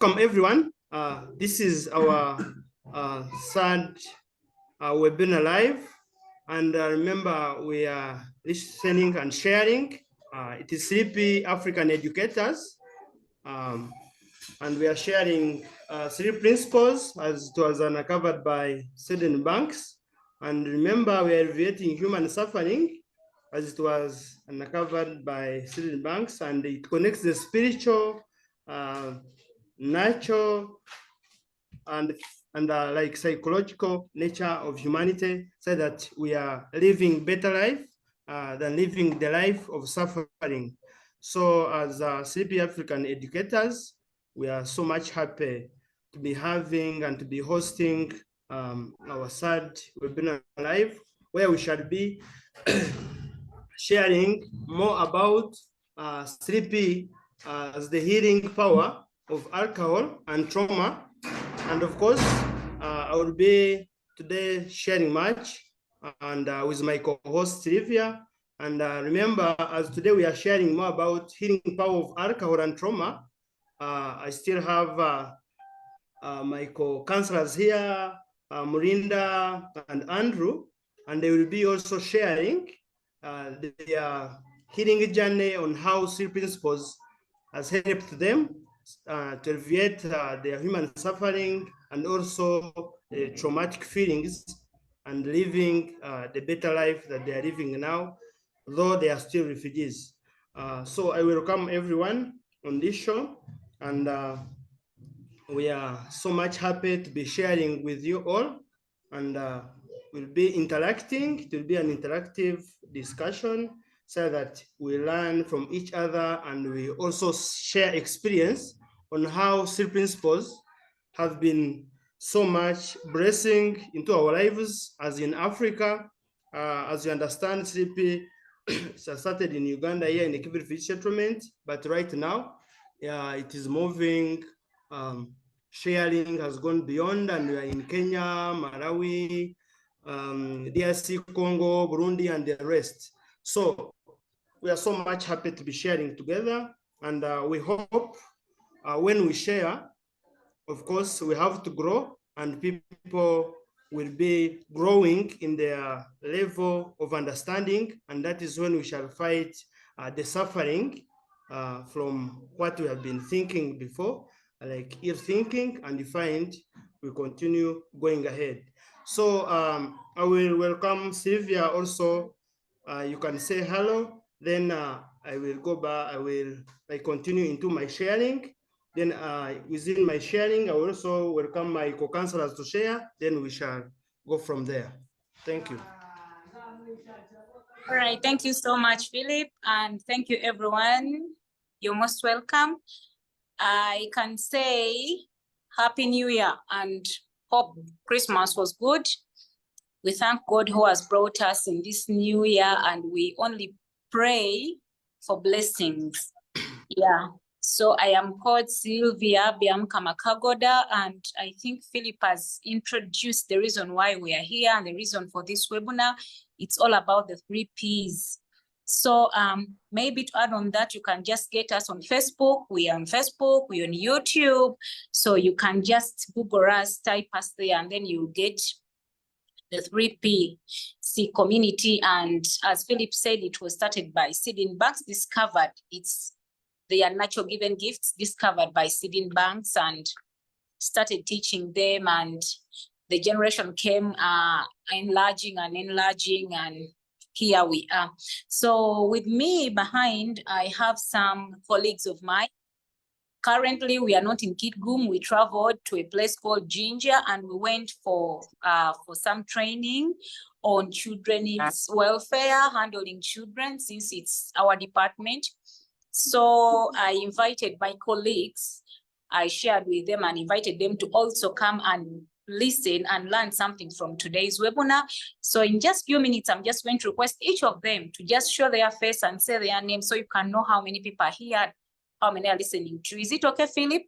Welcome everyone. This is our third webinar live, and remember we are listening and sharing. It is 3P African Educators, and we are sharing 3 principles as it was uncovered by Sweden Banks. And remember, we are alleviating human suffering as it was uncovered by Sweden Banks, and it connects the spiritual, natural, and like psychological nature of humanity, so that we are living better life than living the life of suffering. So as 3P African educators, we are so much happy to be having and to be hosting our third webinar live, where we shall be sharing more about 3P as the healing power of alcohol and trauma. And of course, I will be today sharing much and with my co-host Sylvia. And remember, as today we are sharing more about healing power of alcohol and trauma, I still have my co-counselors here, Murinda and Andrew, and they will be also sharing their healing journey on how 3 principles has helped them to alleviate their human suffering and also traumatic feelings, and living the better life that they are living now, though they are still refugees. So I welcome everyone on this show, and we are so much happy to be sharing with you all, and we'll be interacting. It will be an interactive discussion so that we learn from each other, and we also share experience on how 3 principles have been so much blessing into our lives as in Africa. As you understand, 3P started in Uganda here in the Kivu Refugee Settlement, but right now it is moving. Sharing has gone beyond, and we are in Kenya, Malawi, DRC, Congo, Burundi, and the rest. So we are so much happy to be sharing together, and we hope when we share, of course, we have to grow, and people will be growing in their level of understanding, and that is when we shall fight the suffering from what we have been thinking before, like ill thinking, and you find we continue going ahead. So I will welcome Sylvia also. You can say hello, then I will go back, I continue into my sharing. Then within my sharing, I will also welcome my co-counselors to share, then we shall go from there. Thank you. All right, thank you so much, Philip, and thank you everyone. You're most welcome. I can say Happy New Year and hope Christmas was good. We thank God who has brought us in this new year, and we only pray for blessings. Yeah, so I am called Sylvia Biamkamakagoda, and I think Philip has introduced the reason why we are here and the reason for this webinar. It's all about the 3 Ps. So maybe to add on that, you can just get us on Facebook. We are on Facebook, we're on YouTube. So you can just Google us, type us there, and then you get the 3PC community. And as Philip said, it was started by Sweden Banks, discovered. They are natural given gifts discovered by Sweden Banks, and started teaching them, and the generation came enlarging, and here we are. So with me behind, I have some colleagues of mine. Currently, we are not in Kitgum. We traveled to a place called Ginger, and we went for some training on children's welfare, handling children, since it's our department. So I invited my colleagues, I shared with them and invited them to also come and listen and learn something from today's webinar. So in just a few minutes, I'm just going to request each of them to just show their face and say their name, so you can know how many people are here, how many are listening to. Is it okay, Philip?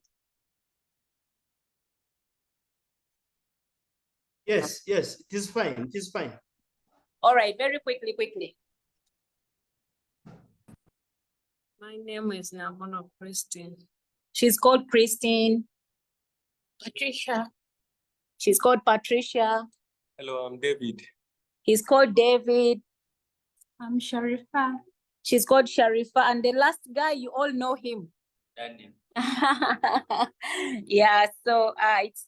Yes, it is fine, it is fine. All right, very quickly. My name is Nabono Christine. She's called Christine. Patricia. She's called Patricia. Hello, I'm David. He's called David. I'm Sharifa. She's called Sharifa. And the last guy, you all know him. Daniel. Yeah, so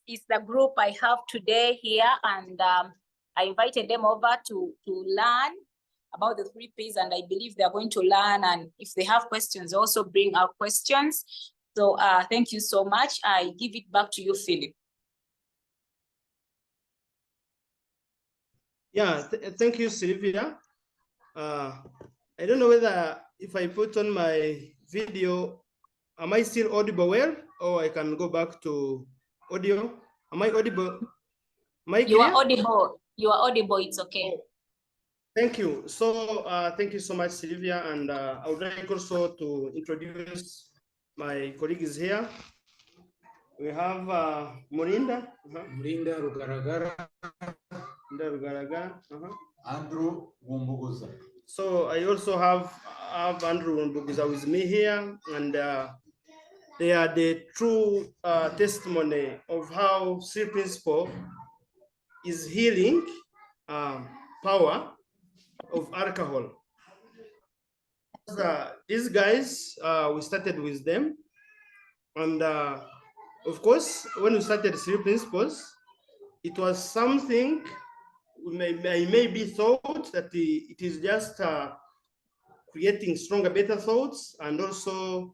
it's the group I have today here, and I invited them over to learn about the 3 Ps, and I believe they're going to learn, and if they have questions, also bring out questions. So thank you so much. I give it back to you, Philip. Yeah, thank you, Sylvia. I don't know whether if I put on my video, am I still audible well, or I can go back to audio? Am I audible? Am I You clear? are audible. You are audible. It's okay. Oh, thank you. So thank you so much, Sylvia. And I would like also to introduce my colleagues here. We have Murinda. Murinda Rugaragara. Andrew Wumbuguza. So I also have Andrew Wumbuguza with me here, and they are the true testimony of how 3 Principle is healing power of alcohol. These guys, we started with them, and of course, when we started 3 Principles, it was something we maybe thought that it is just creating stronger, better thoughts, and also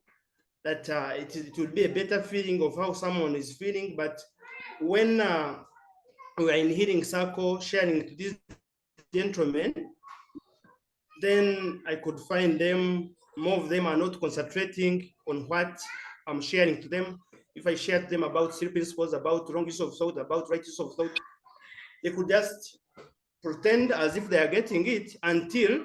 that it will be a better feeling of how someone is feeling. But when we are in healing circle sharing to these gentlemen, then I could find them, more of them are not concentrating on what I'm sharing to them. If I share to them about 3 Principles, about wrong use of thought, about right use of thought, they could just pretend as if they are getting it until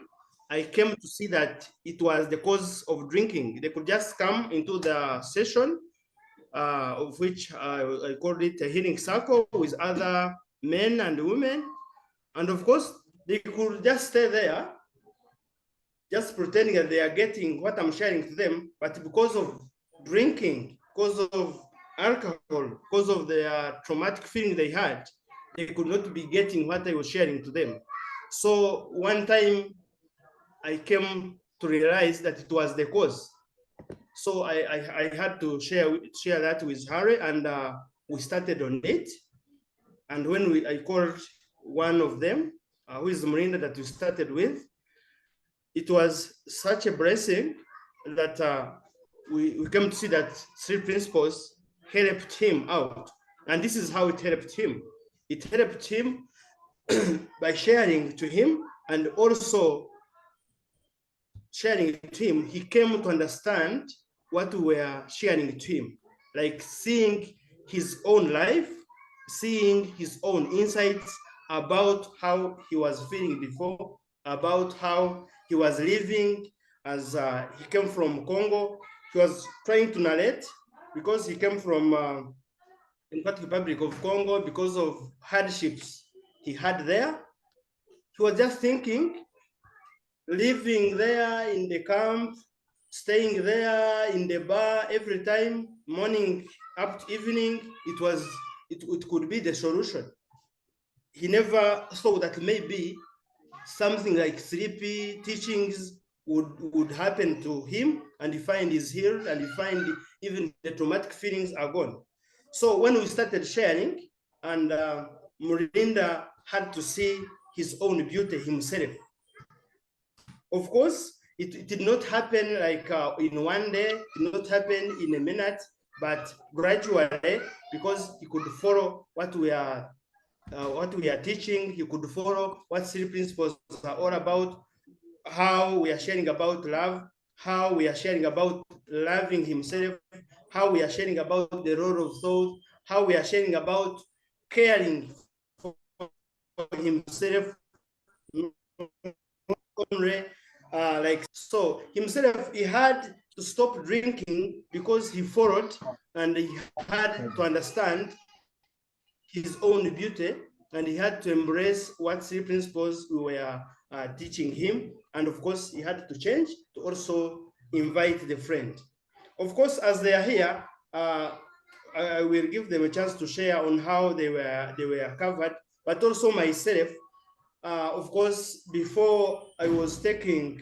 I came to see that it was the cause of drinking. They could just come into the session, of which I called it a healing circle with other men and women. And of course, they could just stay there, just pretending that they are getting what I'm sharing to them. But because of drinking, because of alcohol, because of the traumatic feeling they had, they could not be getting what I was sharing to them. So one time I came to realize that it was the cause. So I had to share that with Harry, and we started on it. And when I called one of them, who is Murinda, that we started with, it was such a blessing that we came to see that 3 Principles helped him out. And this is how it helped him. It helped him by sharing to him, and also sharing to him, he came to understand what we were sharing to him, like seeing his own life, seeing his own insights about how he was feeling before, about how he was living as he came from Congo. He was trying to narrate because he came from Democratic Republic of Congo because of hardships he had there. He was just thinking, living there in the camp, staying there in the bar every time, morning up to evening, it could be the solution. He never thought that maybe something like 3P teachings would happen to him, and he find he's healed, and he find even the traumatic feelings are gone. So when we started sharing, and Murinda had to see his own beauty himself. Of course, it did not happen like in one day, it did not happen in a minute, but gradually, because he could follow what we are teaching, he could follow what 3 Principles are all about, how we are sharing about love, how we are sharing about loving himself, how we are sharing about the role of thought, how we are sharing about caring for himself, like so himself. He had to stop drinking because he followed, and he had to understand his own beauty, and he had to embrace what 3 Principles we were teaching him. And of course, he had to change to also invite the friend. Of course, as they are here, I will give them a chance to share on how they were covered, but also myself. Of course, before I was taking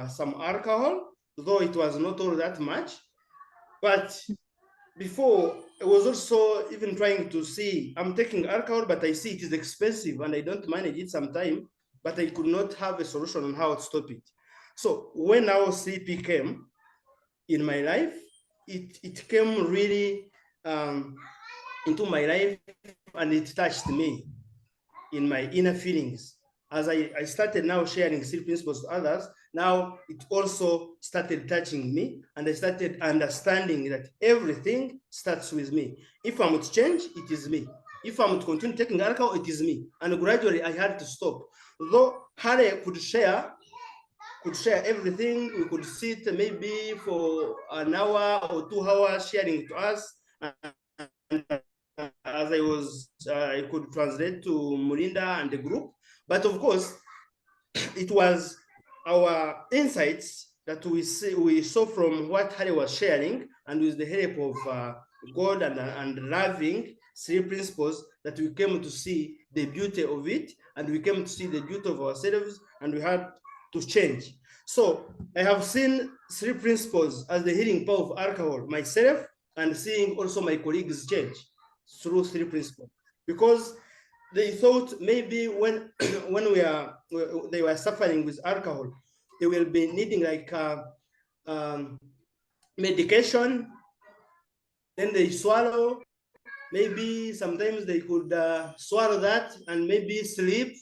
some alcohol, though it was not all that much, but before I was also even trying to see, I'm taking alcohol, but I see it is expensive and I don't manage it sometime, but I could not have a solution on how to stop it. So when our CP came in my life, it came really into my life, and it touched me in my inner feelings. As I started now sharing sleep principles to others, now it also started touching me, and I started understanding that everything starts with me. If I'm to change, it is me. If I'm to continue taking alcohol, it is me. And gradually I had to stop. Though Harry could share everything, we could sit maybe for an hour or 2 hours sharing to us. And as I could translate to Murinda and the group. But of course, it was our insights that we saw from what Harry was sharing, and with the help of God and loving sleep principles, that we came to see the beauty of it, and we came to see the beauty of ourselves, and we had to change. So I have seen sleep principles as the healing power of alcohol myself, and seeing also my colleagues change through sleep principles, because they thought maybe when they were suffering with alcohol, they will be needing like medication, then they swallow, maybe sometimes they could swallow that and maybe sleep,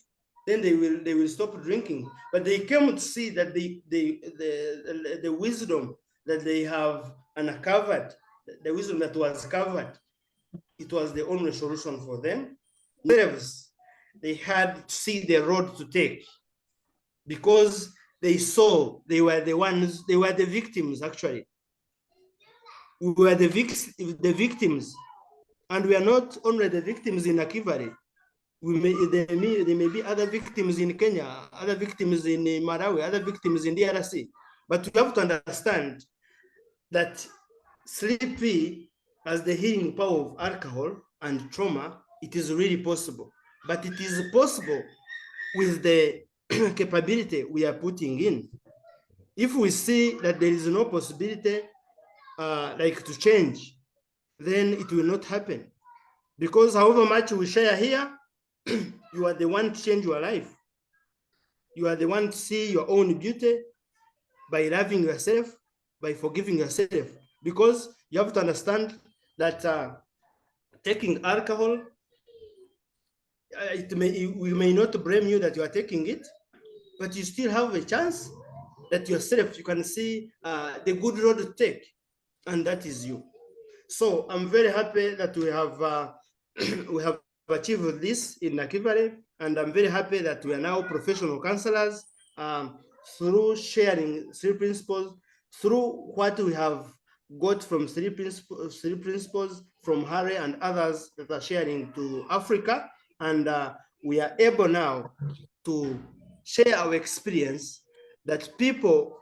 then they will stop drinking. But they came to see that the wisdom that they have uncovered, the wisdom that was covered, it was the only solution for them. They had to see the road to take, because they saw they were the victims. Actually, we were the victims, and we are not only the victims in Akivale. There may be other victims in Kenya, other victims in Malawi, other victims in DRC. But we have to understand that sleepy as the healing power of alcohol and trauma, it is really possible. But it is possible with the capability we are putting in. If we see that there is no possibility like to change, then it will not happen. Because however much we share here, you are the one to change your life. You are the one to see your own beauty by loving yourself, by forgiving yourself. Because you have to understand that taking alcohol, we may not blame you that you are taking it, but you still have a chance that yourself, you can see the good road to take, and that is you. So I'm very happy that we have achieved this in Nakivale, and I'm very happy that we are now professional counselors through sharing three principles, through what we have got from three principles from Harry and others that are sharing to Africa, and we are able now to share our experience that people,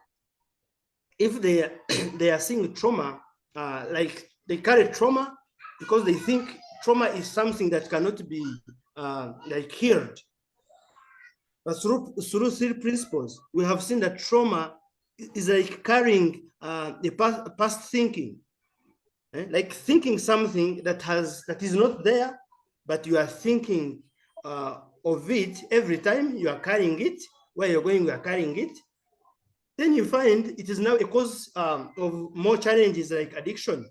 if they are seeing trauma, like they carry trauma because they think trauma is something that cannot be like healed. But through three principles, we have seen that trauma is like carrying the past thinking, like thinking something that is not there, but you are thinking of it every time you are carrying it. Where you're going, you are carrying it. Then you find it is now a cause of more challenges like addiction.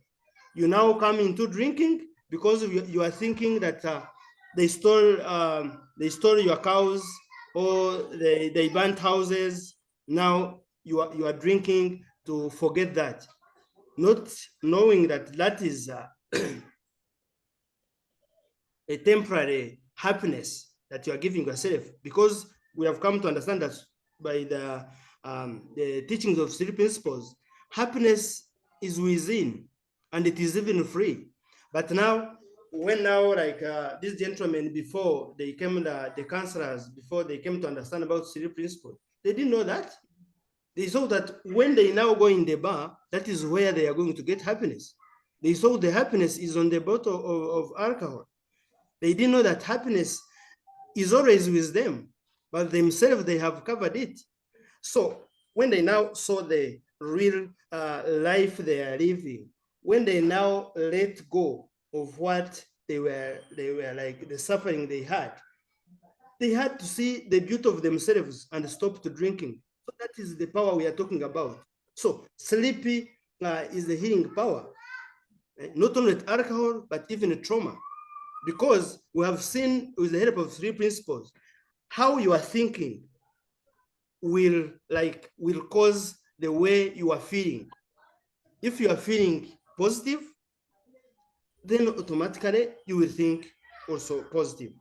You now come into drinking because you are thinking that they stole your cows, or they burnt houses. Now you are drinking to forget that, not knowing that that is a temporary happiness that you are giving yourself, because we have come to understand that by the teachings of three principles, happiness is within, and it is even free. But now, when like these gentlemen, before they came, the counselors, before they came to understand about three principles, they didn't know that. They saw that when they now go in the bar, that is where they are going to get happiness. They saw the happiness is on the bottle of alcohol. They didn't know that happiness is always with them, but themselves, they have covered it. So when they now saw the real life they are living, when they now let go of what they were like, the suffering they had to see the beauty of themselves and stop to drinking. So that is the power we are talking about. So sleepy is the healing power, not only with alcohol, but even trauma. Because we have seen with the help of 3 principles, how you are thinking will cause the way you are feeling. If you are feeling positive, then automatically you will think also positive.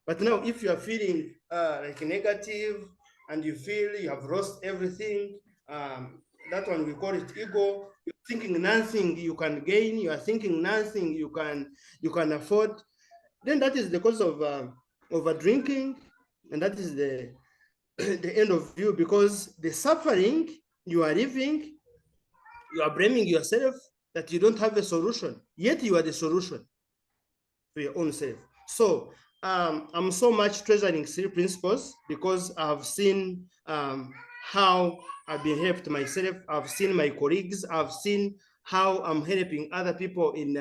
But now, if you are feeling like negative and you feel you have lost everything, that one we call it ego. You're thinking nothing you can gain. You are thinking nothing you can afford. Then that is the cause of drinking, and that is the the end of you, because the suffering you are living, you are blaming yourself that you don't have a solution, yet you are the solution to your own self. So I'm so much treasuring 3 principles because I've seen how I've been helped myself. I've seen my colleagues. I've seen how I'm helping other people in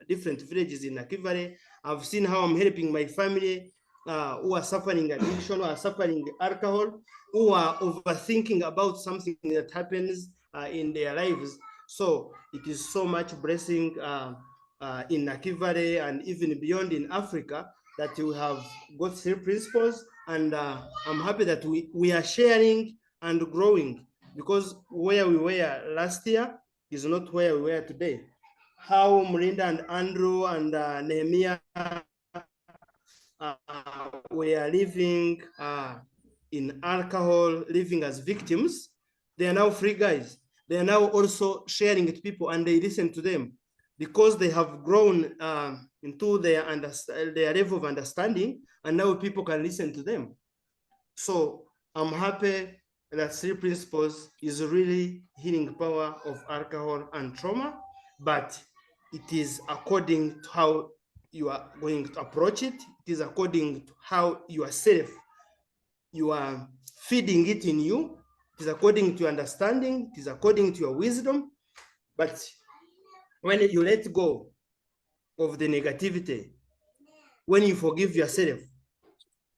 different villages in Nakivale. I've seen how I'm helping my family who are suffering addiction, who are suffering alcohol, who are overthinking about something that happens in their lives. So it is so much blessing in Nakivale and even beyond in Africa that we have got 3 principles, and I'm happy that we are sharing and growing, because where we were last year is not where we were today. How Melinda and Andrew and Nehemiah we are living in alcohol, living as victims, they are now free guys. They are now also sharing it to people, and they listen to them because they have grown into their level of understanding, and now people can listen to them. So I'm happy that 3 principles is really healing power of alcohol and trauma, but it is according to how you are going to approach it. It is according to how yourself, you are feeding it in you. It is according to your understanding. It is according to your wisdom. But when you let go of the negativity, when you forgive yourself,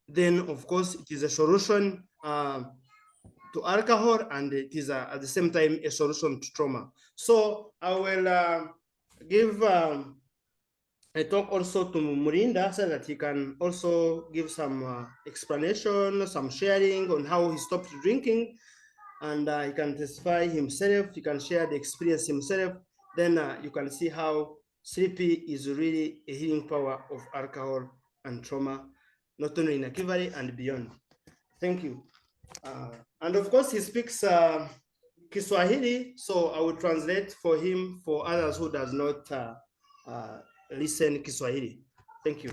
then of course it is a solution to alcohol, and it is at the same time a solution to trauma. So I will give a talk also to Murinda so that he can also give some explanation, some sharing on how he stopped drinking, and he can testify himself, he can share the experience himself. Then you can see how 3P is really a healing power of alcohol and trauma, not only in Nakivale and beyond. Thank you. And of course, he speaks Kiswahili, so I will translate for him, for others who does not listen Kiswahili. Thank you.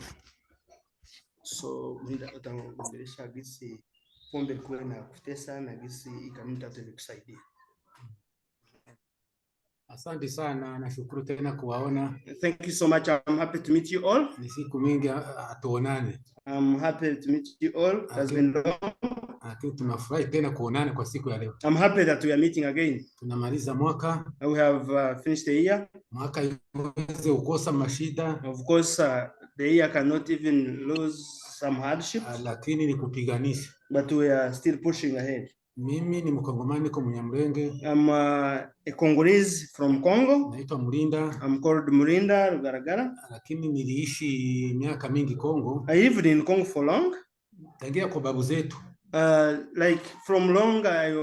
So utaongelesha gisi pombe kuwe na kutesa na gisi ikanuni tatu ilikusaidia. Asante sana, nashukuru tena kuwaona. Thank you so much. I'm happy to meet you all. Ni siku mingi hatuonane. I'm happy to meet you all. It has been long. Lakini tunafurahi tena kuonana kwa siku ya leo. I'm happy that we are meeting again. Tunamaliza mwaka. We have finished the year. Mwaka iweze ukosa mashida. Of course, the year cannot even lose some hardship. Lakini ni kupiganisha. But we are still pushing ahead. Mimi ni Mkongomani kwa Mnyamulenge. I'm a Congolese from Congo. Naitwa Murinda. I'm called Murinda Rugaragara. Lakini niliishi miaka mingi Congo. I lived in Congo for long. Tangia kwa babu zetu. Like from long, I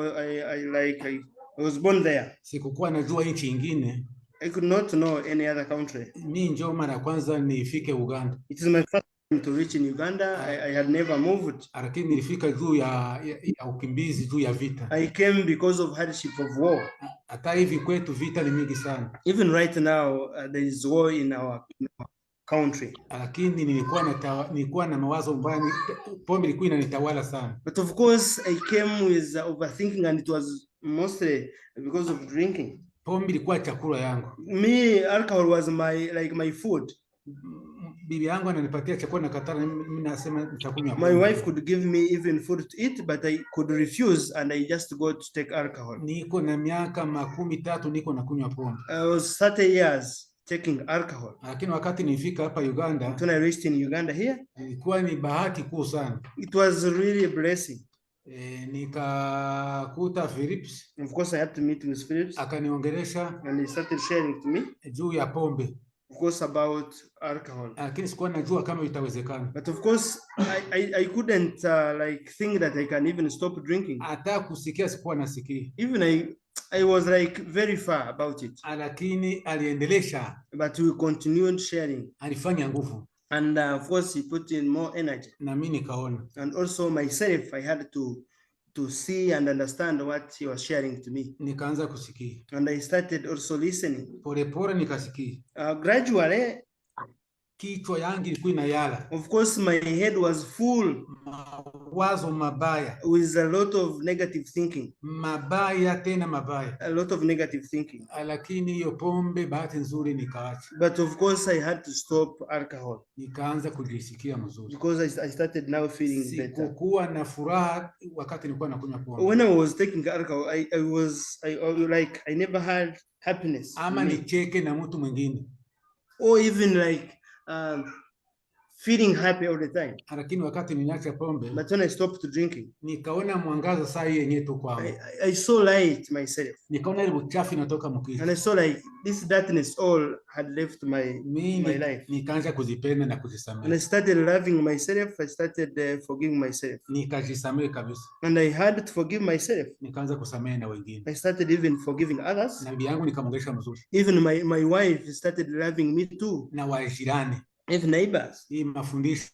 was born there. Sikukuwa najua nchi ingine. I could not know any other country. Mimi ndio mara ya kwanza nifike Uganda. It is my first time to reach in Uganda. I had never moved. Lakini nilifika juu ya ukimbizi, juu ya vita. I came because of hardship of war. Hata hivi kwetu vita ni mingi sana. Even right now, there is war in our country. Lakini nilikuwa na mawazo mbaya, pombe ilikuwa inanitawala sana. But of course, I came with overthinking, and it was mostly because of drinking. Pombe ilikuwa chakula yangu. Me, alcohol was my food. Bibi yangu ananipatia chakula na katara, mimi nasema nitakunywa My pombe. wife could give me even food to eat, but I could refuse and I just go to take alcohol. Niko na miaka 13 niko nakunywa pombe. I was 30 years taking alcohol. Lakini wakati nilifika hapa Uganda, When I reached in Uganda here, ilikuwa ni bahati kuu sana. it was really a blessing. Nikakuta Philips. Of course, I had to meet with Philips. Akaniongelesha And he started sharing to me, juu ya pombe. of course, about alcohol. Lakini sikuwa najua kama itawezekana. But of course, I couldn't like think that I can even stop drinking. Hata kusikia sikuwa nasikia. Even I was like very far about it. Lakini aliendelesha. But we continued sharing. Alifanya nguvu. And of course, he put in more energy. Na mimi nikaona. And also myself, I had to see and understand what he was sharing to me. Nikaanza kusikia. And I started also listening. Pole pole nikasikia. Gradually, kichwa yangu ilikuwa inayala. Of course, my head was full. Mawazo mabaya. With a lot of negative thinking. Mabaya tena mabaya. A lot of negative thinking. Lakini hiyo pombe bahati nzuri nikaacha. But of course, I had to stop alcohol. Nikaanza kujisikia mzuri. Because I started now feeling better. Sikuwa na furaha wakati nilikuwa nakunywa pombe. When I was taking alcohol, I never had happiness. Ama nicheke na mtu mwingine. Or even like feeling happy all the time. Lakini wakati niliacha pombe, but when I stopped drinking, nikaona mwangaza saa hii yenyewe tu kwangu. I saw light myself. Nikaona ile uchafu inatoka mkichwa. And I saw like this darkness all had left my life. Nikaanza kuzipenda na kujisamehe. And I started loving myself. I started forgiving myself. Nikajisamehe kabisa. And I had to forgive myself. Nikaanza kusamehe na wengine. I started even forgiving others. Na bibi yangu nikamwongelesha mzuri. Even my wife started loving me too. Na wajirani. Even neighbors. Hii mafundisho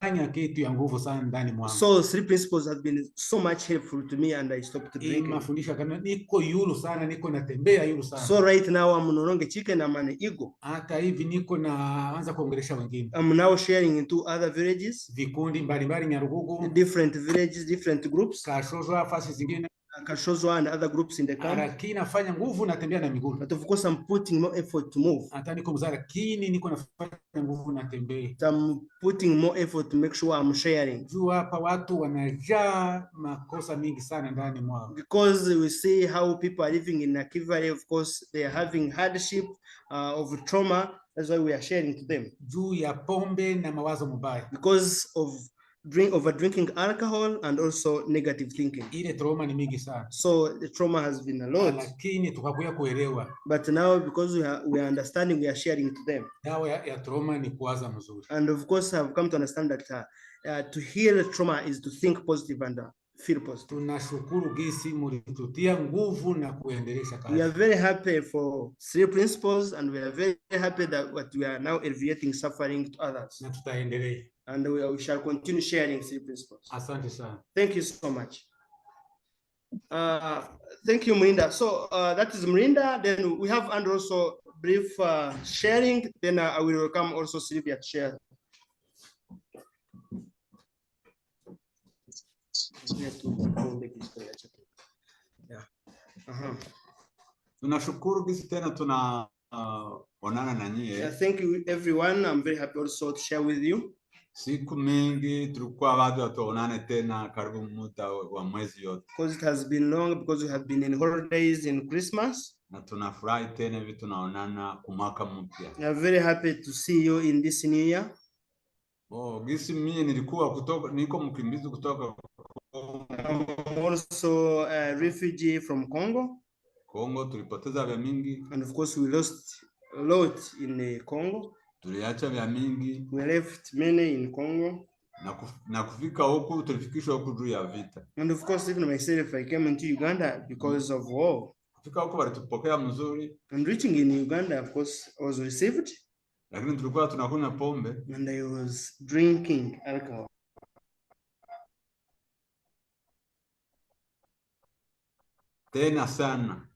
fanya kitu ya nguvu sana ndani mwangu. So 3 principles have been so much helpful to me and I stopped drinking. Hii mafundisho kana niko yulu sana, niko natembea yulu sana. So right now I'm no longer chicken, I'm an eagle. Hata hivi niko naanza kuongelesha wengine. I'm now sharing into other villages. Vikundi mbalimbali Nyarugugu. Different villages, different groups. Kashozwa fasi zingine. Kashozwa and other groups in the camp. Lakini nafanya nguvu natembea na miguu. But of course I'm putting more effort to move. Hata niko mzara lakini niko nafanya nguvu natembea. I'm putting more effort to make sure I'm sharing. Juu hapa watu wanajaa makosa mingi sana ndani mwao. Because we see how people are living in Nakivale, of course they are having hardship of trauma. That's why we are sharing to them. Juu ya pombe na mawazo mabaya. Because of drinking alcohol and also negative thinking. Ile trauma ni mingi sana. So the trauma has been a lot. Lakini tukakuya kuelewa. But now because we are understanding, we are sharing to them. Dawa ya trauma ni kuwaza mzuri. And of course I've come to understand that to heal trauma is to think positive and feel positive. Tunashukuru gisi mulitutia nguvu na kuendelesha kazi. We are very happy for 3 principles and we are very happy that what we are now alleviating suffering to others. Na tutaendelea. And we shall continue sharing 3 principles. Asante sana. Thank you so much. Thank you, Mrinda. So that is Mrinda. Then we have and also brief sharing. Then I will welcome also Sylvia to share. Tunashukuru gisi tena tunaonana na nyie. Thank you everyone. I'm very happy also to share with you. Siku mingi tulikuwa bado hatuonane tena karibu muda wa mwezi yote. Because it has been long, because we have been in holidays in Christmas. Na tunafurahi tena hivi tunaonana kumwaka mpya. We are very happy to see you in this new year. Gisi mimi niko mkimbizi kutoka I'm also a refugee from Congo. Congo tulipoteza vya mingi. And of course we lost a lot in Congo. Tuliacha vya mingi. We left many in Congo. Na kufika huku tulifikishwa huku juu ya vita. And of course even myself I came into Uganda because of war. Kufika huku walitupokea mzuri. And reaching in Uganda of course I was received. Lakini tulikuwa tunakunywa pombe. And I was drinking alcohol. Tena sana.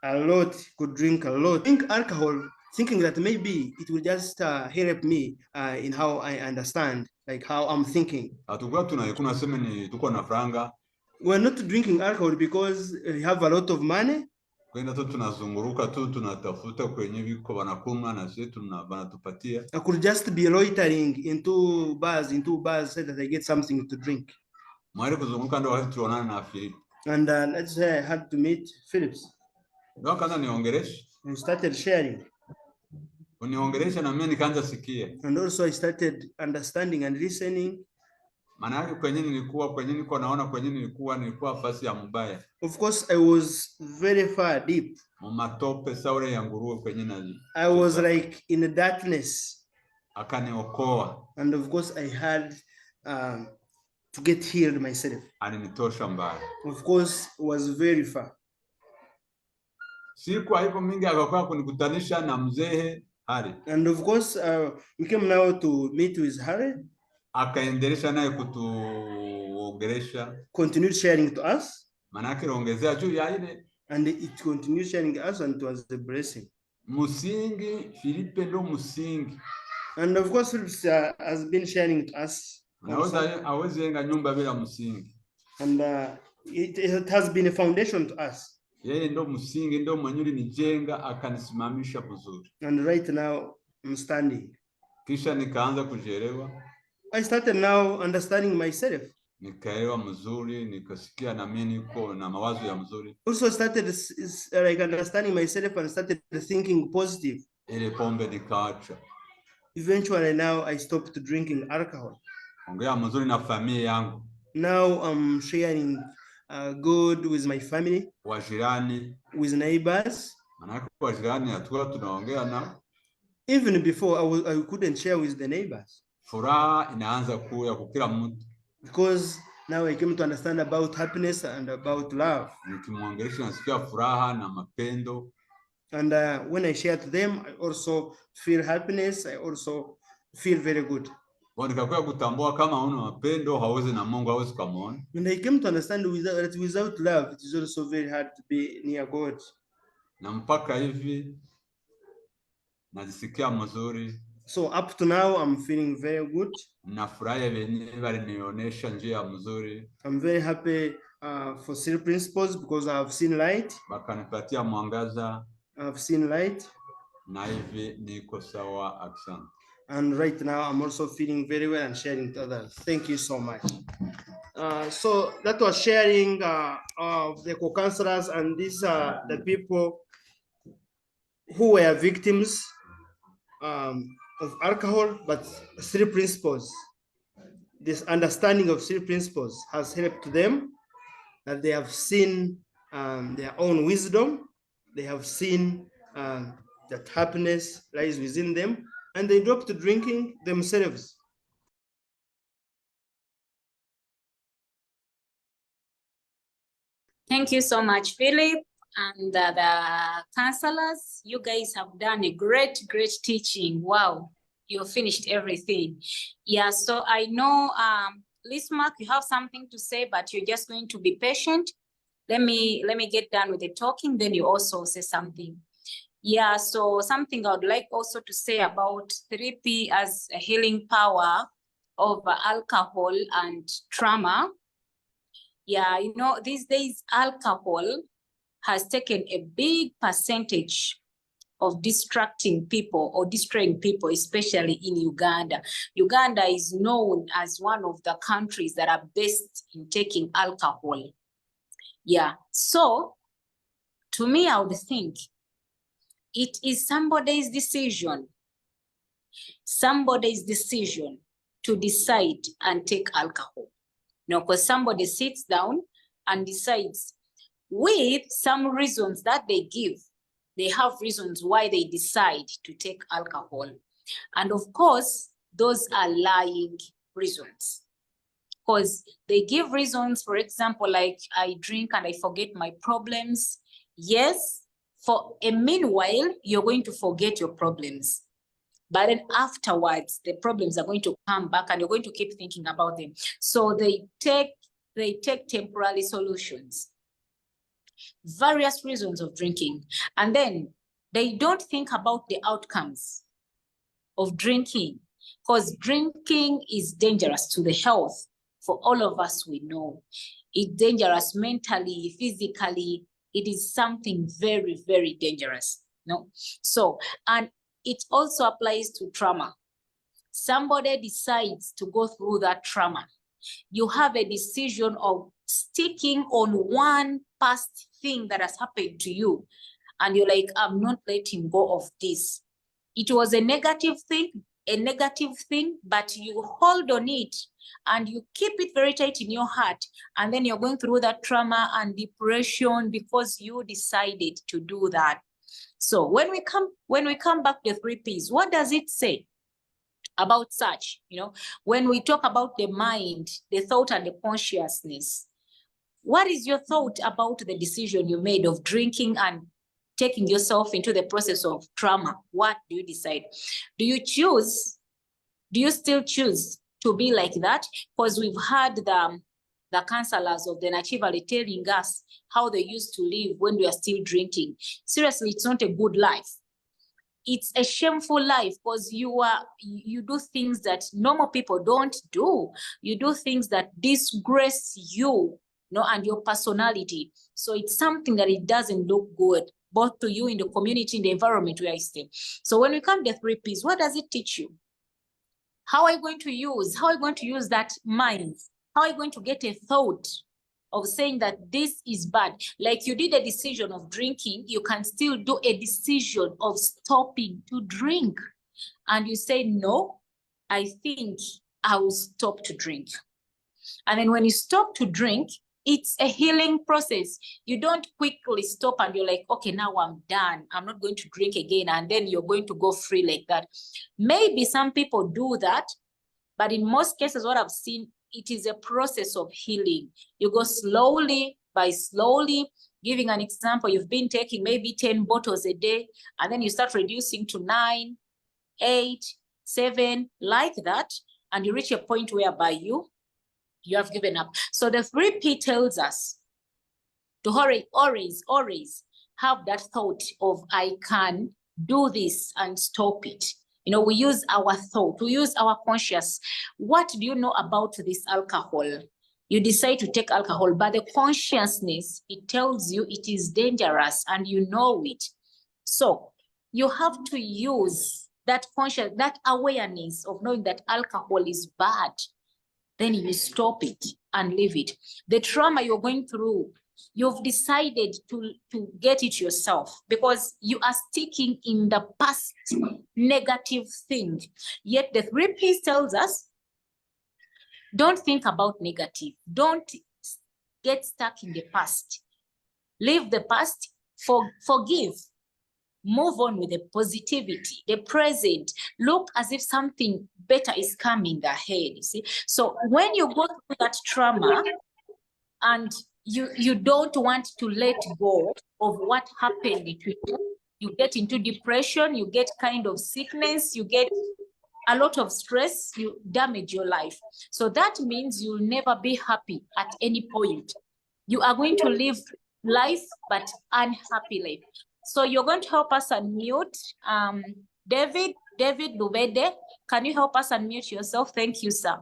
A lot, could drink a lot. Drink alcohol, thinking that maybe it will just help me in how I understand, like how I'm thinking. Hatukuwa tunaikunywa sema ni tuko na franga. We're not drinking alcohol because we have a lot of money. Kwenda tu tunazunguruka tu tunatafuta kwenye viko wanakunywa na sisi wanatupatia. I could just be loitering in two bars so that I get something to drink. Mwari kuzunguka ndo wakati tuonana na Philip. And let's say I had to meet Phillips. Ndio kaanza niongelesha. We started sharing. Uniongelesha na mimi nikaanza sikia. And also I started understanding and listening. Maana yake kwenye nilikuwa naona kwenye nilikuwa fasi ya mbaya. Of course I was very far deep. Matope saure ya nguruwe kwenye naji. I was like in the darkness. Akaniokoa. And of course I had to get healed myself. Alinitosha mbali. Of course was very far. Siku haiko mingi akakuwa kunikutanisha na mzee Harry. And of course we came now to meet with Harry. Akaendelesha naye kutuongelesha. Continued sharing to us. Manake ongezea juu ya ile. And it continued sharing us, and it was a blessing. Musingi, Filipe ndo musingi. And of course Phillips has been sharing to us. Hawezi yenga nyumba bila musingi. And it has been a foundation to us. Yeye ndo musingi, ndo mwenye nijenga akanisimamisha vizuri. And right now I'm standing. Kisha nikaanza kujielewa. I started now understanding myself. Nikaelewa mzuri, nikasikia na mimi niko na mawazo ya mzuri. Also started like understanding myself and started thinking positive. Ile pombe nikaacha. Eventually now I stopped drinking alcohol. Ongea mzuri na familia yangu. Now I'm sharing good with my family. Wajirani. With neighbors. Manake wajirani hatuwa tunaongea na. Even before I couldn't share with the neighbors. Furaha inaanza kuya kukila mtu. Because now I came to understand about happiness and about love. Nikimwangelisha nasikia furaha na mapendo. And when I share to them, I also feel happiness. I also feel very good. Nikakuwa kutambua kama una mapendo hauwezi na Mungu hauwezi kumuona. And I came to understand that without love, it is also very hard to be near God. Na mpaka hivi najisikia mzuri. So up to now, I'm feeling very good. Nafurahia wenyewe walinionyesha njia mzuri. I'm very happy for 3 principles because I have seen light. Bakanipatia mwangaza. I have seen light. Na hivi niko sawa, asante. And right now, I'm also feeling very well and sharing to others. Thank you so much. So that was sharing of the co-counselors, and these are the people who were victims of alcohol, but 3 principles. This understanding of 3 principles has helped them, that they have seen their own wisdom. They have seen that happiness lies within them, and they dropped drinking themselves. Thank you so much, Philip. And the counselors, you guys have done a great teaching. Wow, you finished everything. Yeah, so I know, Lismark, you have something to say, but you're just going to be patient. Let me get done with the talking, then you also say something. Yeah, so something I would like also to say about 3P as a healing power of alcohol and trauma. Yeah, you know, these days alcohol has taken a big percentage of distracting people or destroying people, especially in Uganda. Uganda is known as one of the countries that are best in taking alcohol. Yeah, so to me, I would think it is somebody's decision to decide and take alcohol. You know, because somebody sits down and decides with some reasons that they give. They have reasons why they decide to take alcohol. And of course, those are lying reasons. Because they give reasons, for example, like I drink and I forget my problems. Yes, for a meanwhile, you're going to forget your problems. But then afterwards, the problems are going to come back and you're going to keep thinking about them. So they take temporary solutions. Various reasons of drinking. And then they don't think about the outcomes of drinking, because drinking is dangerous to the health for all of us we know. It's dangerous mentally, physically. It is something very, very dangerous. No, so, and it also applies to trauma. Somebody decides to go through that trauma. You have a decision of sticking on one past thing that has happened to you. And you're like, I'm not letting go of this. It was a negative thing, but you hold on it and you keep it very tight in your heart. And then you're going through that trauma and depression because you decided to do that. So when we come back to 3 Ps, what does it say about such? When we talk about the mind, the thought, and the consciousness, what is your thought about the decision you made of drinking and taking yourself into the process of trauma? What do you decide? Do you still choose to be like that? Because we've had the counselors of the Nachi Valley telling us how they used to live when we are still drinking. Seriously, it's not a good life. It's a shameful life because you do things that normal people don't do. You do things that disgrace you, and your personality. So it's something that it doesn't look good, both to you in the community, in the environment where I stay. So when we come to 3 Ps, what does it teach you? How are you going to use that mind? How are you going to get a thought of saying that this is bad? Like you did a decision of drinking, you can still do a decision of stopping to drink. And you say, no, I think I will stop to drink. And then when you stop to drink, it's a healing process. You don't quickly stop and you're like, okay, now I'm done. I'm not going to drink again. And then you're going to go free like that. Maybe some people do that, but in most cases, what I've seen, it is a process of healing. You go slowly by slowly. Giving an example, you've been taking maybe 10 bottles a day, and then you start reducing to 9, 8, 7, like that. And you reach a point whereby you have given up. So the 3 P tells us to always have that thought of, I can do this and stop it. We use our thought, we use our conscious. What do you know about this alcohol? You decide to take alcohol, but the consciousness, it tells you it is dangerous and you know it. So you have to use that conscious, that awareness of knowing that alcohol is bad. Then you stop it and leave it. The trauma you're going through, you've decided to get it yourself because you are sticking in the past negative thing. Yet the 3 Ps tells us, don't think about negative. Don't get stuck in the past. Leave the past, forgive. Move on with the positivity, the present. Look as if something better is coming ahead, you see. So when you go through that trauma and you don't want to let go of what happened to you, you get into depression, you get kind of sickness, you get a lot of stress, you damage your life. So that means you'll never be happy at any point. You are going to live life, but unhappy life. So you're going to help us unmute. David Lubede, can you help us unmute yourself? Thank you, sir.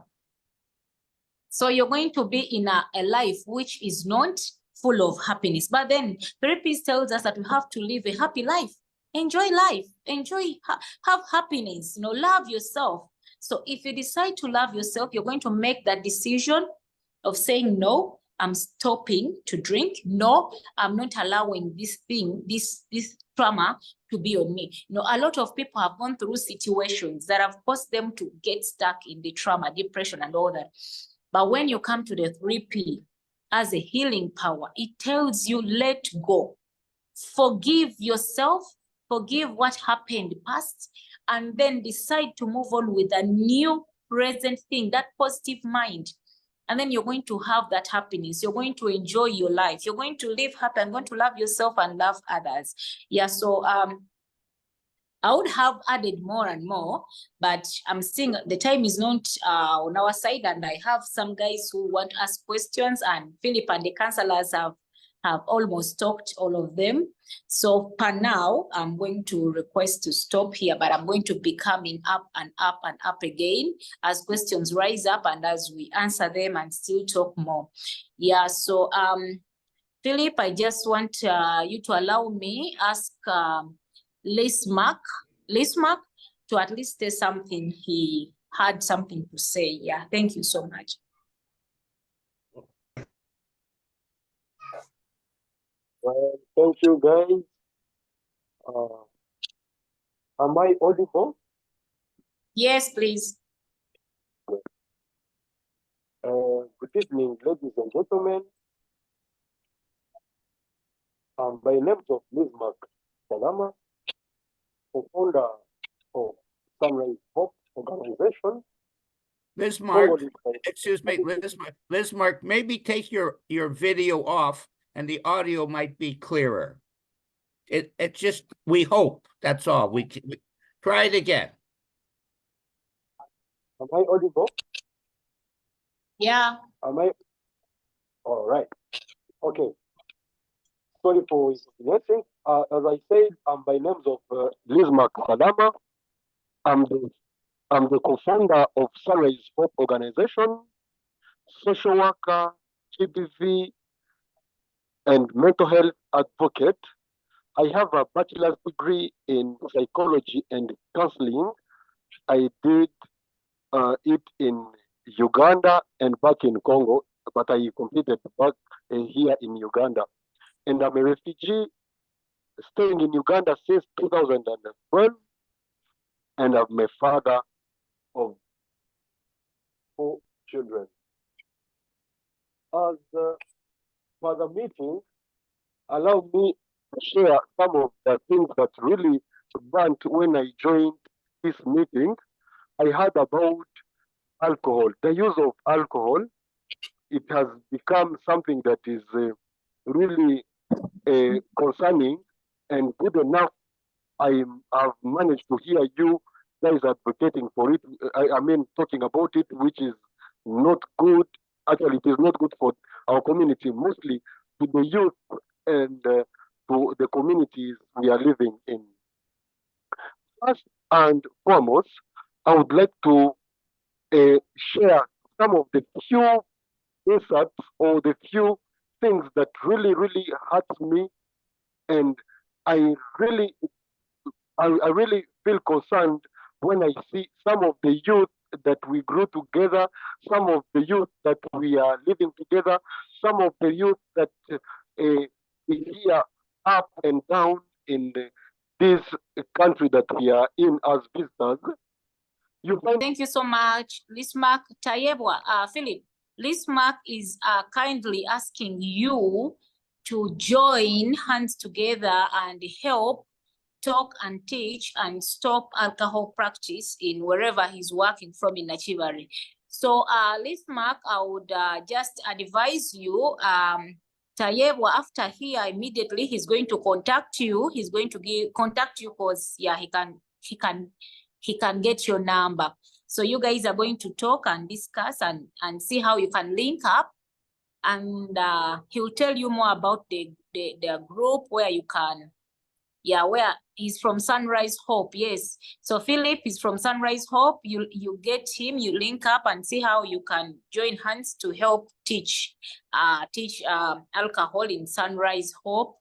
So you're going to be in a life which is not full of happiness. But then 3 Ps tells us that we have to live a happy life. Enjoy life. Have happiness. Love yourself. So if you decide to love yourself, you're going to make that decision of saying, no, I'm stopping to drink. No, I'm not allowing this thing, this trauma to be on me. A lot of people have gone through situations that have caused them to get stuck in the trauma, depression, and all that. But when you come to the 3 P as a healing power, it tells you, let go. Forgive yourself, forgive what happened past, and then decide to move on with a new present thing, that positive mind. And then you're going to have that happiness. You're going to enjoy your life. You're going to live happy and going to love yourself and love others. Yeah, so I would have added more and more, but I'm seeing the time is not on our side, and I have some guys who want to ask questions, and Philip and the counselors have have almost talked all of them. So for now, I'm going to request to stop here, but I'm going to be coming up and up and up again as questions rise up and as we answer them and still talk more. Yeah, so Philip, I just want you to allow me ask Lismark to at least say something. He had something to say. Yeah, thank you so much. Well, thank you, guys. Am I audible? Yes, please. Good evening, ladies and gentlemen. By name of Lismark Salama, co-founder of Sunrise Hope Organization. Lismark, excuse me, Lismark, maybe take your video off and the audio might be clearer. It just, we hope, that's all. We try it again. Am I audible? Yeah. Am I? All right. Okay. Sorry for inconveniencing. As I said, I'm by names of Lismark Salama. I'm the co-founder of Sunrise Hope Organization, social worker, GBV, and mental health advocate. I have a bachelor's degree in psychology and counseling. I did it in Uganda and back in Congo, but I completed back here in Uganda. And I'm a refugee staying in Uganda since 2012, and I'm a father of 4 children. As for the meeting, allow me to share some of the things that really burnt when I joined this meeting. I heard about alcohol, the use of alcohol. It has become something that is really concerning and good enough. I've managed to hear you guys advocating for it. I mean, talking about it, which is not good. Actually, it is not good for our community, mostly to the youth and to the communities we are living in. First and foremost, I would like to share some of the few insights or the few things that really, really hurts me, and I really feel concerned when I see some of the youth that we grew together, some of the youth that we are living together, some of the youth that is here up and down in this country that we are in as visitors. Thank you so much, Lismark. Tayebwa, Philip, Lismark is kindly asking you to join hands together and help talk and teach and stop alcohol practice in wherever he's working from in Nachivari. So Lismark, I would just advise you, Tayebwa, after here, immediately he's going to contact you. He's going to contact you because yeah, he can get your number. So you guys are going to talk and discuss and see how you can link up. And he'll tell you more about the group where you can, yeah, where he's from Sunrise Hope. Yes. So Philip is from Sunrise Hope. You get him, you link up and see how you can join hands to help teach alcohol in Sunrise Hope,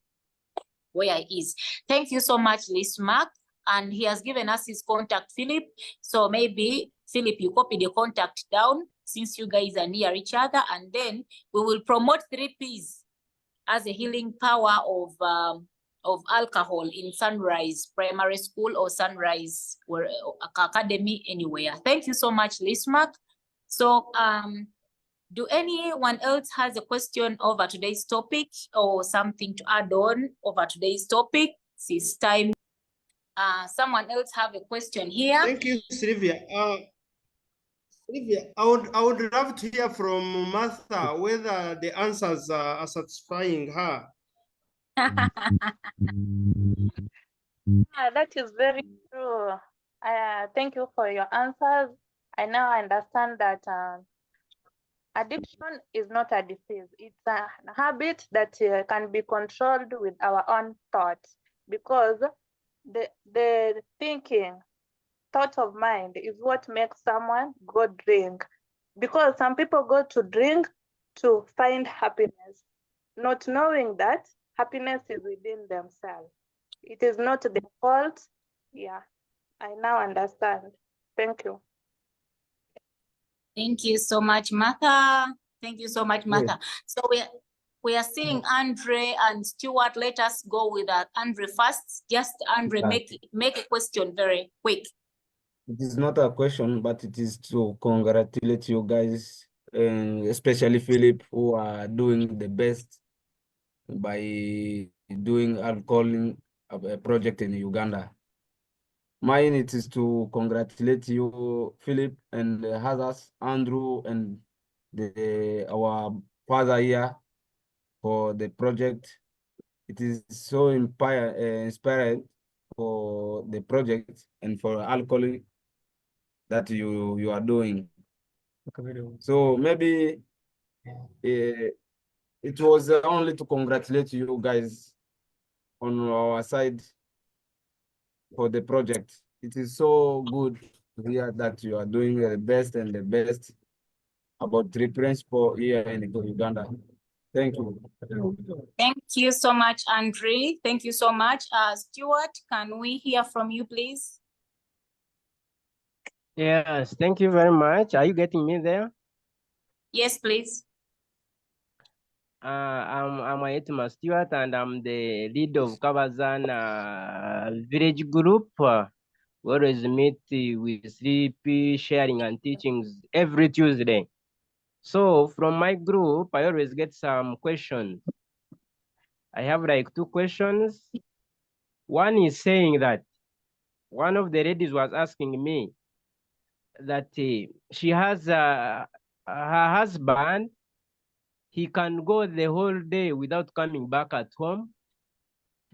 where he is. Thank you so much, Lismark. And he has given us his contact, Philip. So maybe, Philip, you copy the contact down since you guys are near each other. And then we will promote 3Ps as a healing power of alcohol in Sunrise Primary School or Sunrise Academy, anywhere. Thank you so much, Lismark. So do anyone else has a question over today's topic or something to add on over today's topic? It's time. Someone else have a question here. Thank you, Sylvia. Sylvia, I would love to hear from Martha whether the answers are satisfying her. Yeah, that is very true. Thank you for your answers. I now understand that addiction is not a disease. It's a habit that can be controlled with our own thoughts, because the thinking, thought of mind is what makes someone go drink. Because some people go to drink to find happiness, not knowing that happiness is within themselves. It is not their fault. Yeah, I now understand. Thank you. Thank you so much, Martha. Thank you so much, Martha. So we are seeing Andre and Stuart. Let us go with Andre first. Just Andre, make a question very quick. It is not a question, but it is to congratulate you guys, and especially Philip, who are doing the best by doing alcohol project in Uganda. Mine, it is to congratulate you, Philip, and others, Andrew, and our father here for the project. It is so inspiring for the project and for alcohol that you are doing. So maybe it was only to congratulate you guys on our side for the project. It is so good to hear that you are doing the best and the best about 3PAE3 here in Uganda. Thank you. Thank you so much, Andre. Thank you so much. Stuart, can we hear from you, please? Yes, thank you very much. Are you getting me there? Yes, please. I'm Ayetima Stewart, and I'm the lead of Kabazan village group. We always meet with 3P sharing and teachings every Tuesday. So from my group, I always get some questions. I have like 2 questions. One is saying that one of the ladies was asking me that she has her husband. He can go the whole day without coming back at home.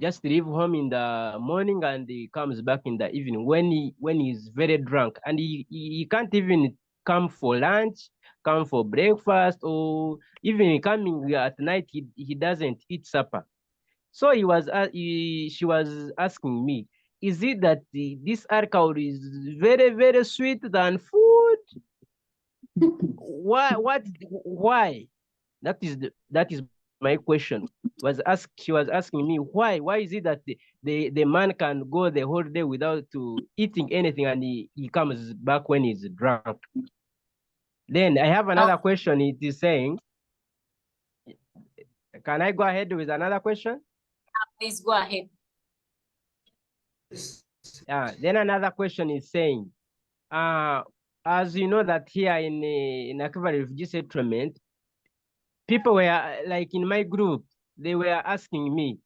Just leave home in the morning and he comes back in the evening when he's very drunk, and he can't even come for lunch, come for breakfast, or even coming at night. He doesn't eat supper. So she was asking me, is it that this alcohol is very, very sweet than food? Why? That is my question. She was asking me why is it that the man can go the whole day without eating anything, and he comes back when he's drunk. Then I have another question. It is saying, can I go ahead with another question? Please go ahead. Then another question is saying, as you know that here in Nakivale refugee settlement, people were like in my group, they were asking me,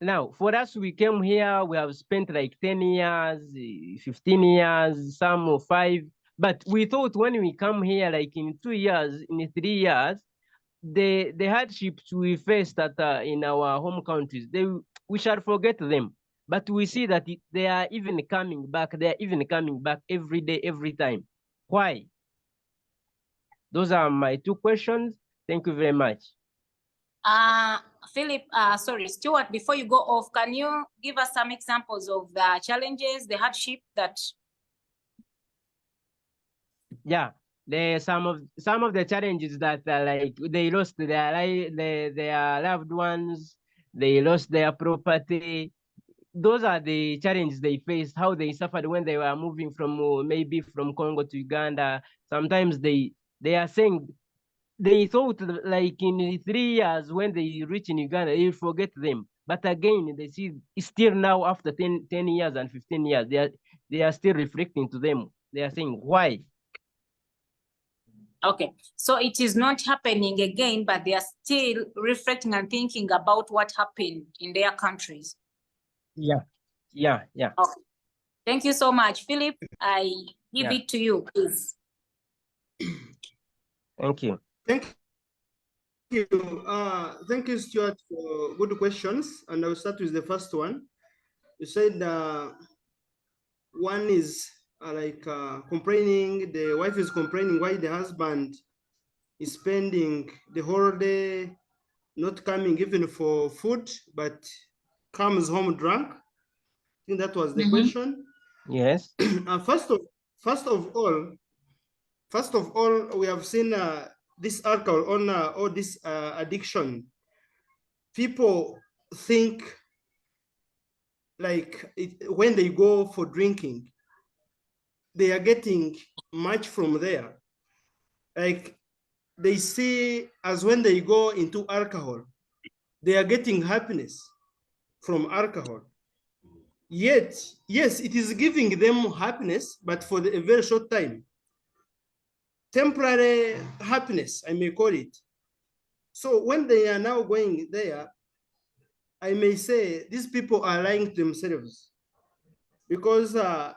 now for us, we came here, we have spent like 10 years, 15 years, some 5, but we thought when we come here, like in 2 years, in 3 years, the hardships we faced in our home countries, we shall forget them. But we see that they are even coming back. They are even coming back every day, every time. Why? Those are my 2 questions. Thank you very much. Philip, sorry, Stuart, before you go off, can you give us some examples of the challenges, the hardship that? Yeah, some of the challenges that like they lost their loved ones, they lost their property. Those are the challenges they faced, how they suffered when they were moving from maybe from Congo to Uganda. Sometimes they are saying they thought like in 3 years when they reach in Uganda, you forget them. But again, they see still now after 10 years and 15 years, they are still reflecting to them. They are saying, why? Okay, so it is not happening again, but they are still reflecting and thinking about what happened in their countries. Yeah. Okay. Thank you so much. Philip, I give it to you, please. Thank you. Thank you, Stuart, for good questions. And I'll start with the first one. You said one is complaining, the wife is complaining why the husband spending the whole day, not coming even for food, but comes home drunk? I think that was the question. Yes. First of all, we have seen this alcohol on or this addiction. People think like when they go for drinking, they are getting much from there. Like they see as when they go into alcohol, they are getting happiness from alcohol. Yet, yes, it is giving them happiness, but for a very short time. Temporary happiness, I may call it. So when they are now going there, I may say these people are lying to themselves, because I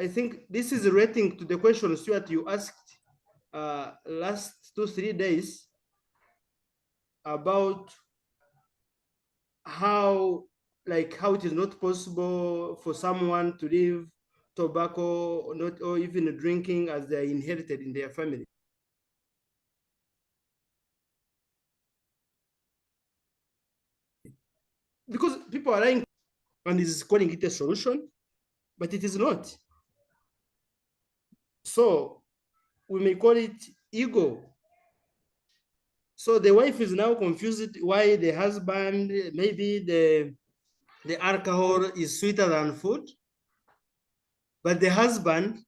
think this is relating to the question, Stuart, you asked last 2-3 days about how it is not possible for someone to leave tobacco or even drinking as they are inherited in their family. Because people are lying and is calling it a solution, but it is not. So we may call it ego. So the wife is now confused why the husband, maybe the alcohol is sweeter than food, but the husband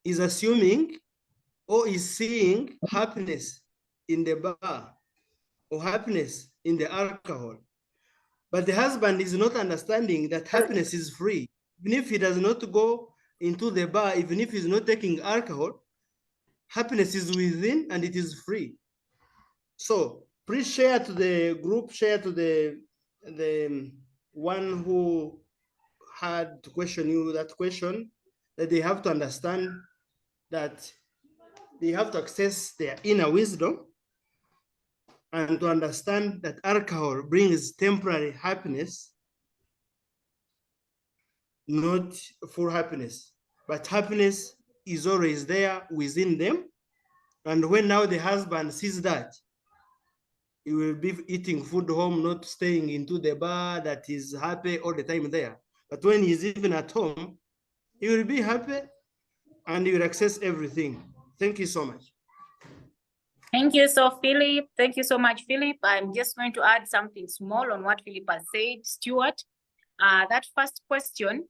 is assuming or is seeing happiness in the bar or happiness in the alcohol. But the husband is not understanding that happiness is free. Even if he does not go into the bar, even if he's not taking alcohol, happiness is within and it is free. So please share to the group, share to the one who had to question you that question, that they have to understand that they have to access their inner wisdom and to understand that alcohol brings temporary happiness, not full happiness, but happiness is always there within them. And when now the husband sees that, he will be eating food home, not staying into the bar that is happy all the time there. But when he's even at home, he will be happy and he will access everything. Thank you so much. Thank you, Philip. Thank you so much, Philip. I'm just going to add something small on what Philip has said. Stuart, that first question,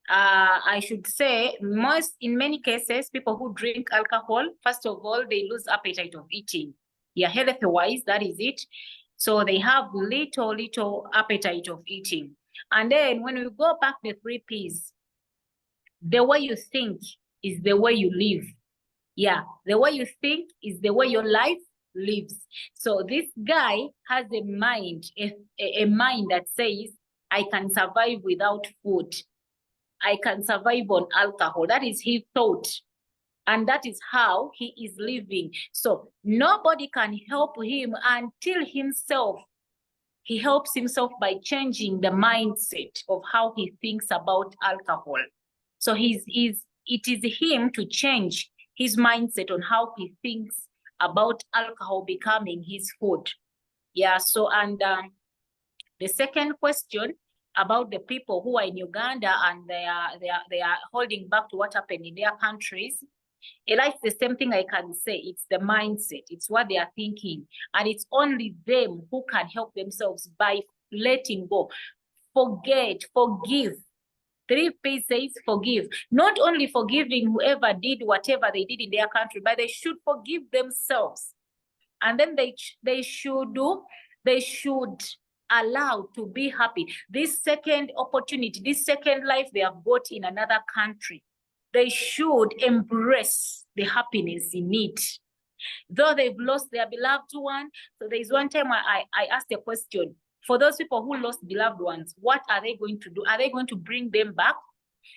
I should say, in many cases, people who drink alcohol, first of all, they lose appetite of eating. Yeah, health-wise, that is it. So they have little appetite of eating. And then when we go back the 3 Ps, the way you think is the way you live. Yeah, the way you think is the way your life lives. So this guy has a mind, a mind that says, I can survive without food. I can survive on alcohol. That is his thought. And that is how he is living. So nobody can help him until himself. He helps himself by changing the mindset of how he thinks about alcohol. So it is him to change his mindset on how he thinks about alcohol becoming his food. Yeah, so and the second question about the people who are in Uganda and they are holding back to what happened in their countries. It's the same thing I can say. It's the mindset. It's what they are thinking. And it's only them who can help themselves by letting go. Forget, forgive. 3P says forgive. Not only forgiving whoever did whatever they did in their country, but they should forgive themselves. And then they should allow to be happy. This second opportunity, this second life they have got in another country, they should embrace the happiness in it. Though they've lost their beloved one. So there is one time I asked a question, for those people who lost beloved ones, what are they going to do? Are they going to bring them back?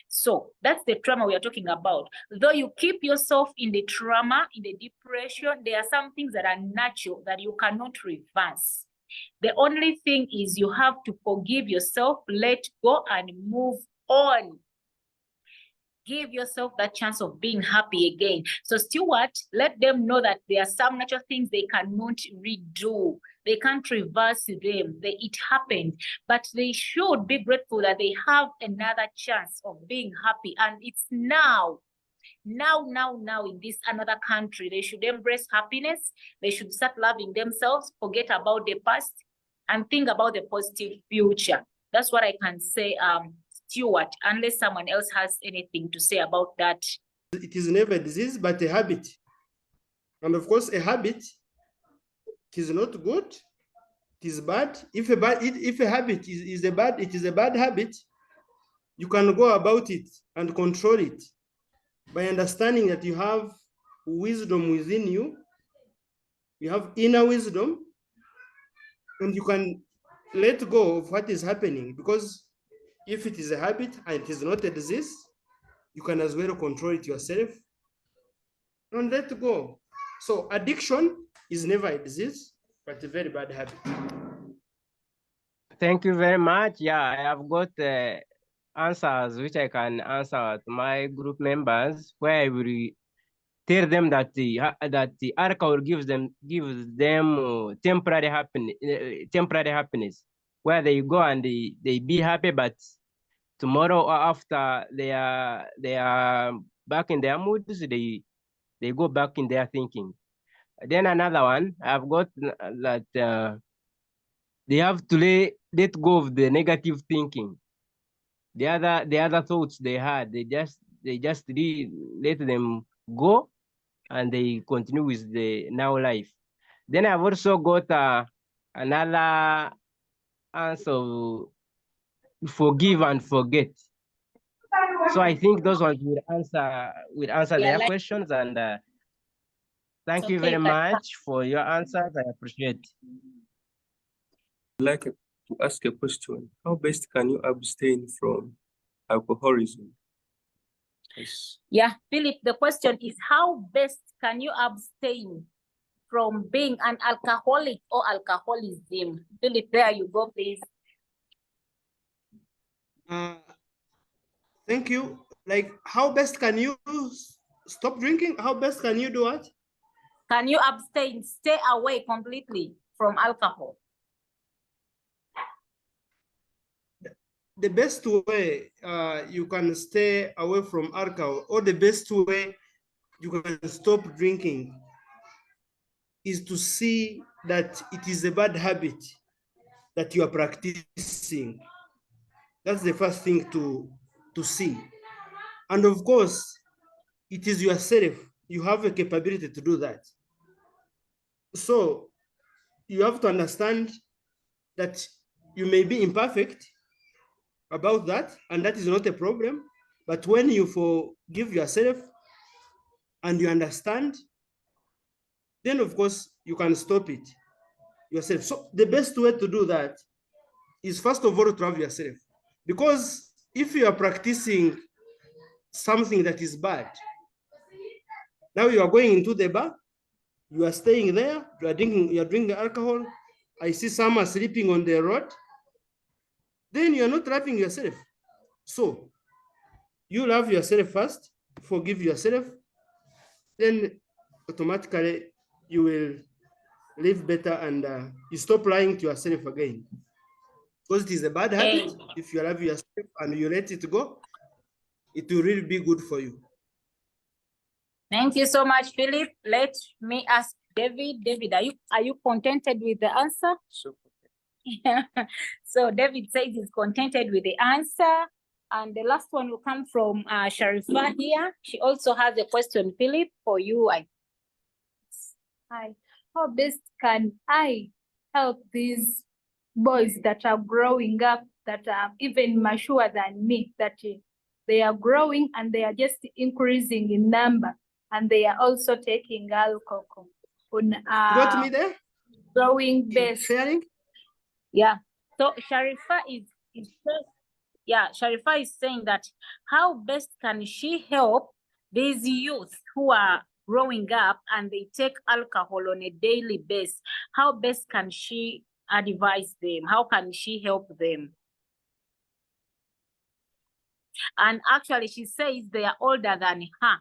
So that's the trauma we are talking about. Though you keep yourself in the trauma, in the depression, there are some things that are natural that you cannot reverse. The only thing is you have to forgive yourself, let go and move on. Give yourself that chance of being happy again. So Stuart, let them know that there are some natural things they cannot redo. They can't reverse them. It happened, but they should be grateful that they have another chance of being happy. And it's now in this another country. They should embrace happiness. They should start loving themselves, forget about the past, and think about the positive future. That's what I can say, Stuart, unless someone else has anything to say about that. It is never a disease, but a habit. And of course, a habit, it is not good, it is bad. If a habit is a bad habit, you can go about it and control it by understanding that you have wisdom within you. You have inner wisdom, and you can let go of what is happening, because if it is a habit and it is not a disease, you can as well control it yourself and let go. So addiction is never a disease, but a very bad habit. Thank you very much. Yeah, I have got answers which I can answer to my group members, where I will tell them that the alcohol gives them temporary happiness, where they go and they be happy, but tomorrow or after they are back in their moods, they go back in their thinking. Then another one, I've got that they have to let go of the negative thinking. The other thoughts they had, they just let them go, and they continue with the now life. Then I've also got another answer: forgive and forget. So I think those ones will answer their questions. And thank you very much for your answers. I appreciate. I'd like to ask a question. How best can you abstain from alcoholism? Yes. Yeah, Philip, the question is, how best can you abstain from being an alcoholic or alcoholism? Philip, there you go, please. Thank you. Like, how best can you stop drinking? How best can you do what? Can you abstain, stay away completely from alcohol? The best way you can stay away from alcohol, or the best way you can stop drinking, is to see that it is a bad habit that you are practicing. That's the first thing to see. And of course, it is yourself. You have a capability to do that. So you have to understand that you may be imperfect about that, and that is not a problem. But when you forgive yourself and you understand, then of course you can stop it yourself. So the best way to do that is, first of all, to love yourself. Because if you are practicing something that is bad, now you are going into the bar, you are staying there, you are drinking alcohol, I see someone sleeping on the road, then you are not loving yourself. So you love yourself first, forgive yourself, then automatically you will live better, and you stop lying to yourself again. Because it is a bad habit. If you love yourself and you let it go, it will really be good for you. Thank you so much, Philip. Let me ask David. David, are you contented with the answer? Super. So David says he's contented with the answer. And the last one will come from Sharifa here. She also has a question, Philip, for you. Hi. How best can I help these boys that are growing up, that are even mature than me, that they are growing and they are just increasing in number, and they are also taking alcohol on Got me there? growing base? Sharing? Yeah. So Sharifa Sharifa is saying that how best can she help these youth who are growing up and they take alcohol on a daily basis? How best can she advise them? How can she help them? And actually, she says they are older than her.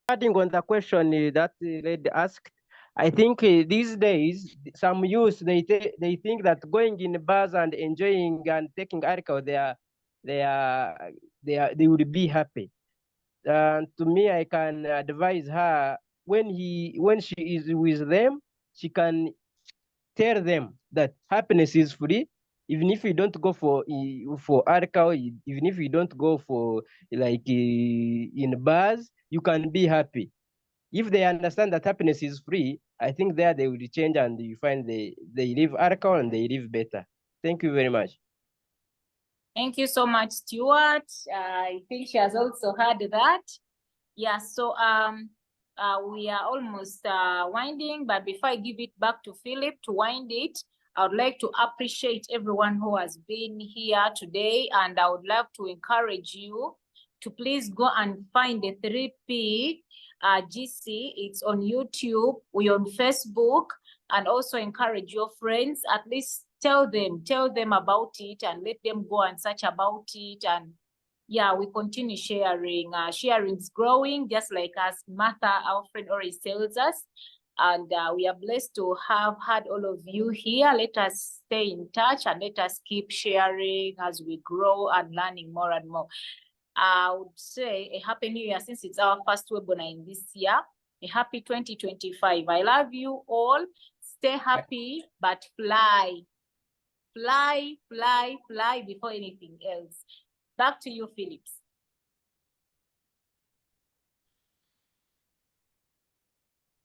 Adding on the question that lady asked, I think these days some youth they think that going in bars and enjoying and taking alcohol they would be happy. To me, I can advise her when she is with them, she can tell them that happiness is free. Even if you don't go for alcohol, even if you don't go for like in bars, you can be happy. If they understand that happiness is free, I think there they will change and you find they live alcohol and they live better. Thank you very much. Thank you so much, Stuart. I think she has also heard that. Yeah, so we are almost winding, but before I give it back to Philip to wind it, I would like to appreciate everyone who has been here today, and I would love to encourage you to please go and find the 3P GC. It's on YouTube, we're on Facebook, and also encourage your friends, at least tell them about it and let them go and search about it. And yeah, we continue sharing. Sharing is growing, just like as Martha, our friend, always tells us. And we are blessed to have had all of you here. Let us stay in touch and let us keep sharing as we grow and learning more and more. I would say a happy new year, since it's our first webinar in this year. A happy 2025. I love you all. Stay happy, but fly. Fly, fly, fly before anything else. Back to you, Phillips.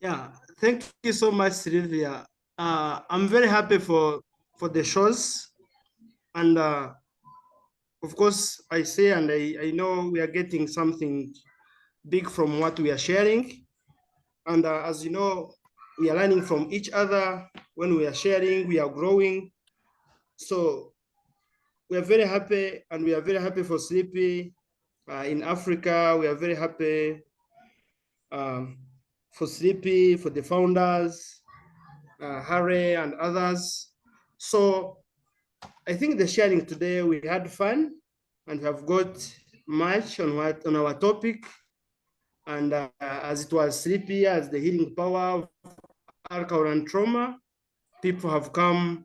Yeah, thank you so much, Sylvia. I'm very happy for the shows. And of course, I say, and I know we are getting something big from what we are sharing. And as you know, we are learning from each other. When we are sharing, we are growing. So we are very happy, and we are very happy for Sleepy in Africa. We are very happy for Sleepy, for the founders, Harry and others. So I think the sharing today, we had fun and have got much on our topic. And as it was Sleepy, as the healing power of alcohol and trauma, people have come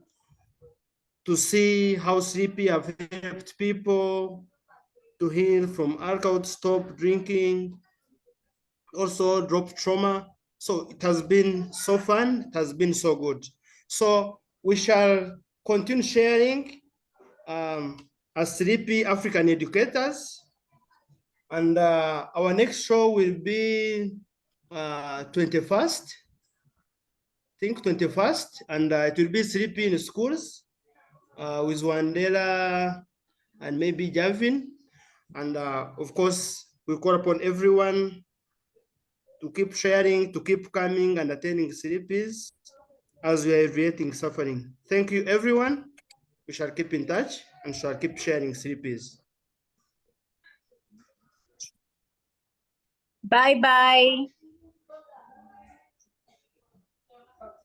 to see how Sleepy have helped people to heal from alcohol, stop drinking, also drop trauma. So it has been so fun, it has been so good. So we shall continue sharing as 3P African educators. And our next show will be 21st, I think 21st, and it will be 3P in schools with Wandela and maybe Javin. And of course, we call upon everyone to keep sharing, to keep coming and attending 3Ps as we are alleviating suffering. Thank you, everyone. We shall keep in touch and shall keep sharing 3Ps. Bye-bye.